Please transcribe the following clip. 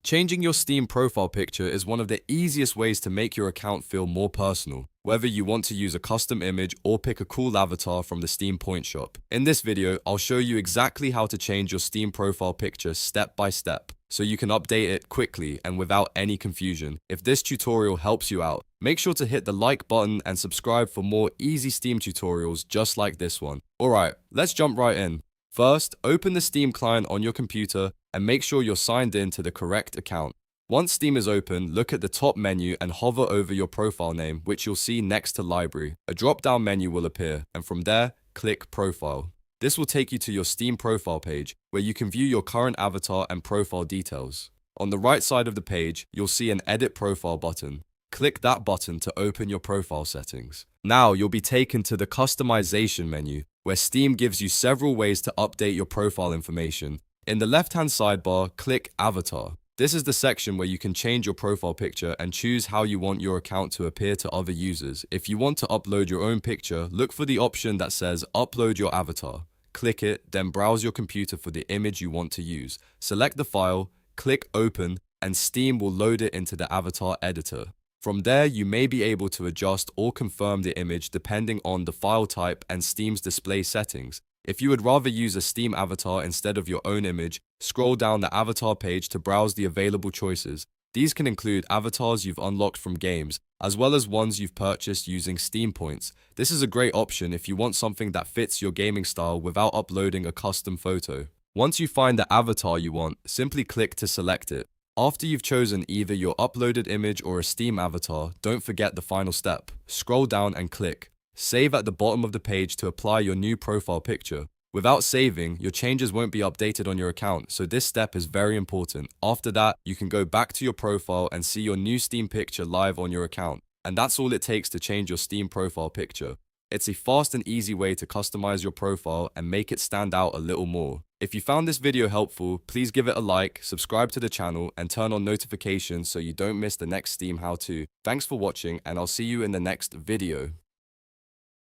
Changing your Steam profile picture is one of the easiest ways to make your account feel more personal, whether you want to use a custom image or pick a cool avatar from the Steam Point Shop. In this video, I'll show you exactly how to change your Steam profile picture step by step, so you can update it quickly and without any confusion. If this tutorial helps you out, make sure to hit the like button and subscribe for more easy Steam tutorials just like this one. Alright, let's jump right in. First, open the Steam client on your computer and make sure you're signed in to the correct account. Once Steam is open, look at the top menu and hover over your profile name, which you'll see next to Library. A drop-down menu will appear, and from there, click Profile. This will take you to your Steam profile page, where you can view your current avatar and profile details. On the right side of the page, you'll see an Edit Profile button. Click that button to open your profile settings. Now you'll be taken to the Customization menu, where Steam gives you several ways to update your profile information. In the left-hand sidebar, click Avatar. This is the section where you can change your profile picture and choose how you want your account to appear to other users. If you want to upload your own picture, look for the option that says Upload your avatar. Click it, then browse your computer for the image you want to use. Select the file, click Open, and Steam will load it into the avatar editor. From there, you may be able to adjust or confirm the image depending on the file type and Steam's display settings. If you would rather use a Steam avatar instead of your own image, scroll down the avatar page to browse the available choices. These can include avatars you've unlocked from games, as well as ones you've purchased using Steam points. This is a great option if you want something that fits your gaming style without uploading a custom photo. Once you find the avatar you want, simply click to select it. After you've chosen either your uploaded image or a Steam avatar, don't forget the final step. Scroll down and click Save at the bottom of the page to apply your new profile picture. Without saving, your changes won't be updated on your account, so this step is very important. After that, you can go back to your profile and see your new Steam picture live on your account. And that's all it takes to change your Steam profile picture. It's a fast and easy way to customize your profile and make it stand out a little more. If you found this video helpful, please give it a like, subscribe to the channel, and turn on notifications so you don't miss the next Steam how-to. Thanks for watching, and I'll see you in the next video.